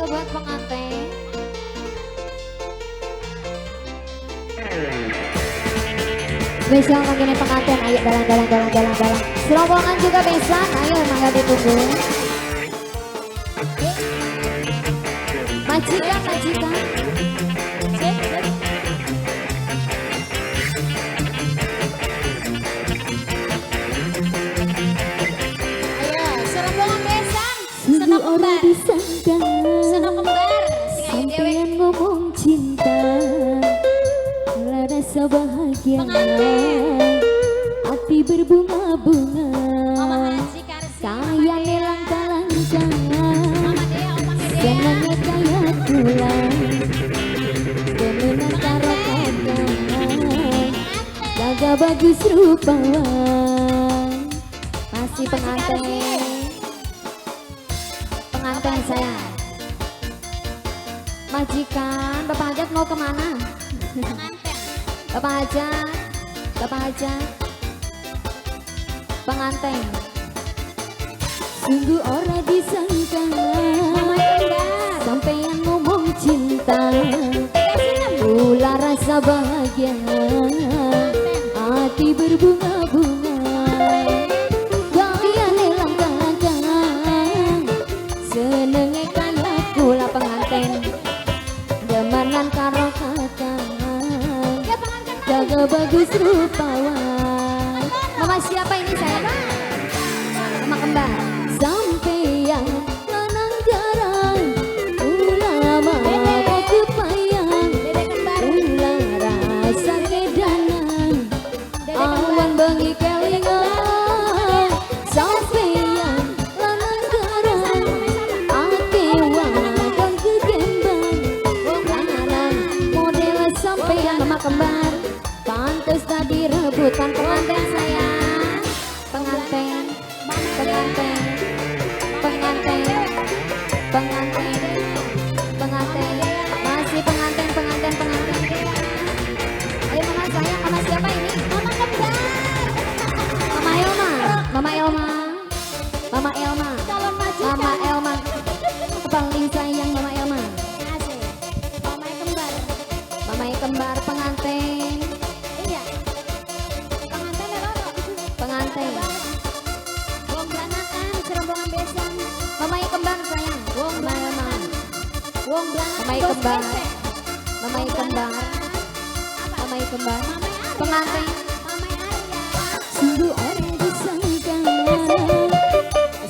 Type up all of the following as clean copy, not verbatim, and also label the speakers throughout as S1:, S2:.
S1: buat pengantin. Spesial begini pengantin, ayo dalang. Serombongan juga besan, ayo mangga ditunggu. Majikan.
S2: Ayo, serombongan besan.
S1: Sungguh orang disangka
S2: Sono kembar. Sing ayo dewek.
S1: sampean ngomong cinta, rasa bahagia, hati berbunga-bunga.
S2: Mama Haji Karsi.
S1: Saya langkah-langkah,
S2: Mama Dea, Oma Dea.
S1: senangnya kaya kula, demenan karo kondangan, jaga bagus rupawan. Masih pengantin saya. Majikan, Bapak Hajat mau kemana?
S2: Pengantin.
S1: Bapak Hajat, pengantin. Sungguh ora disangka,
S2: Mama Kembar.
S1: sampeyan ngomong cinta, pula rasa bahagia, hati berbunga-bunga. Gayane langkah-langkah, senenge kaya kula pengantin, demanan karo kakak,
S2: Ya pengantin.
S1: jaga bagus rupawan. Mama siapa ini saya? Mama kembar. Sampeyan lanang jarang, ulama kepayang,
S2: Dede Kembar.
S1: ulah rasa kedanan, awan bengi kelingan. Sampeyan lanang jarang, ati wadon kegembang, lanang model sampeyan mama kembar, pantes tadi rebutan pengantin saya. Pengantin, masih pengantin. Ayo mama sayang, mama siapa ini? Mama kembar. Mama Elma.
S2: Calon majikan.
S1: Mama Elma. Paling sayang Mama Elma.
S2: Asik. Mama Kembar.
S1: Mama kembar pengantin.
S2: Iya. Pengantin Roro.
S1: Pengantin.
S2: Wong blanakan serombongan besan.
S1: Mama kembar sayang.
S2: Wong
S1: Mama Elma.
S2: Wong blanakan.
S1: Mama
S2: bos
S1: kembar.
S2: gesek.
S1: Mama
S2: Wong
S1: kembar.
S2: blanakan. Apa?
S1: Mama kembar.
S2: Mama Arya.
S1: Pengantin.
S2: Mama Arya.
S1: Sungguh orang disangka,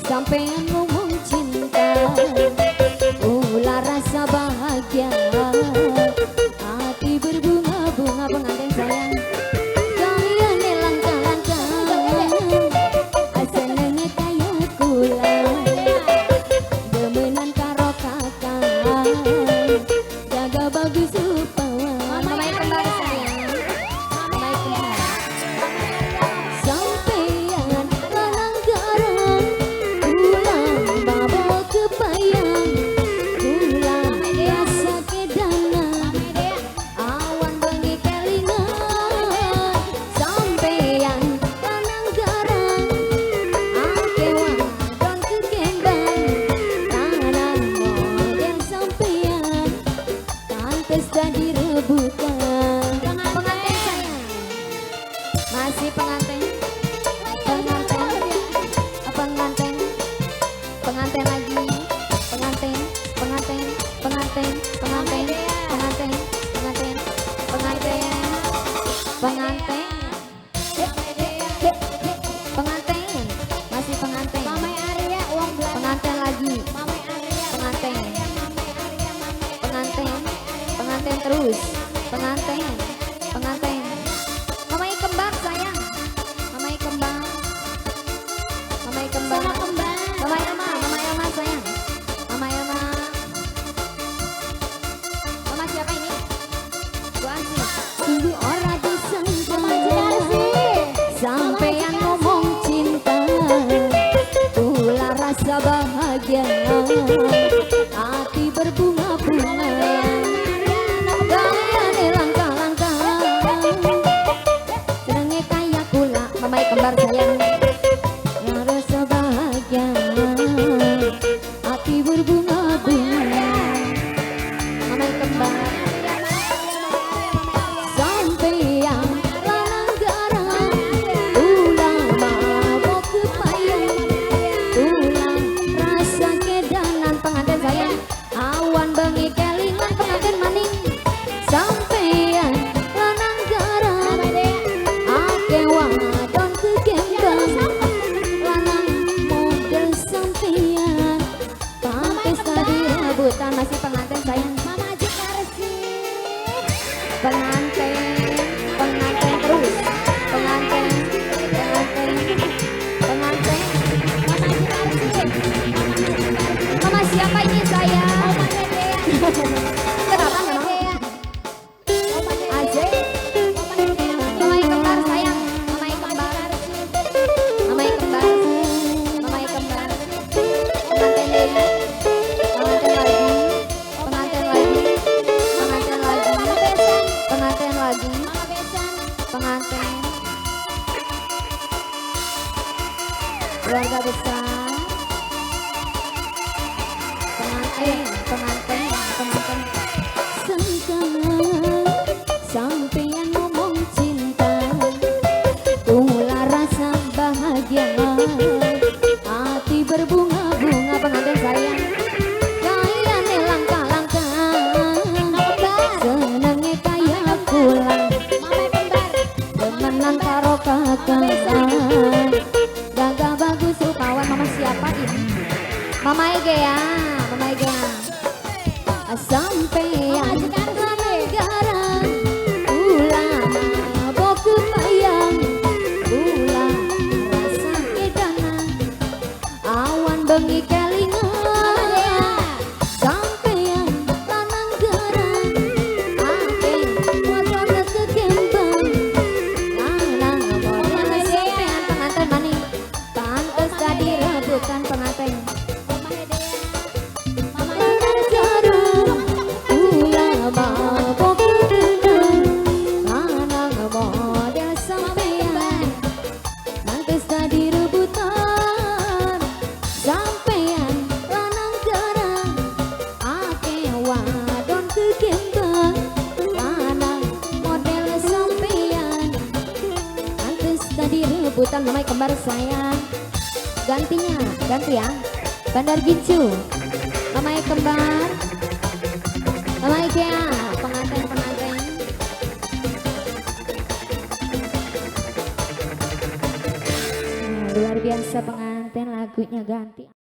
S1: sampean ngomong cinta, ulah rasa bahagia, hati berbunga-bunga pengantin sayang. Gayane langkah-langkah, senenge kaya kula, demenan karo kakak, jaga bagus rupawan. Mama kembar sayang. Mama kembar. Sampeyan lanang garang, ulang bawa kepayang, ulang rasa kedanan,
S2: Mama Dea.
S1: awan bengi kelingan. Sampeyan lanang garang, ake wadon kegembang, lanang model sampeyan, pantes dadi rebutan. Pengantin sayang. Masih pengantin lagi, pengantin, masih pengantin,
S2: Mama Arya. Wong blanakan.
S1: pengantin lagi,
S2: Mama Arya.
S1: pengantin,
S2: Mama Arya.
S1: pengantin terus, pengantin, Mama kembar sayang, Mama kembar,
S2: Sono kembar.
S1: Mama Elma sayang, Mama Elma. Mama siapa ini? Bu Asi. Sungguh ora disangka,
S2: Mama Haji Karsi.
S1: sampeyan ngomong cinta, ulah rasa bahagia, hati berbunga-bunga. Gayane langkah-langkah, senenge kaya kula. Mama kembar sayang, rasa bahagia, hati berbunga-bunga. Kenapa memang? Aja. Mamai kembar sayang, mamai kembar. Mamai kembar. Mamai kembar. Pengantin ya. Pengantin lagi. Pengantin lagi. Pengantin lagi. Pengantin lagi. Pengantin. Keluarga besar. Pengantin, pengantin, pengantin.
S2: Sekarang sampeyan ngomong cinta, ulah rasa bahagia, hati berbunga-bunga.
S1: Pengantin sayang.
S2: Kayane langkah-langkah, senenge kaya pulang. Mamai kembar,
S1: Temenan karo kakak. Gagah bagus rupawan. Mama siapa ini? Mama Ege ya. Mama Ege ya.
S2: Mama
S1: Sampeyan
S2: Jakarta deh.
S1: negara ulama boku bayang ulah rasa kedana awan bengi kelingan sampeyan lanang garang ate wadona kekembang lanang model sampeyan pengantin maning pantes tadi rebutan pengantin. Rebutan mamai kembar sayang. Gantinya, ganti ya. Bandar Gincu. Mamai kembar. Mamai Ikea, pengantin-pengantin. Luar biasa pengantin lagunya ganti.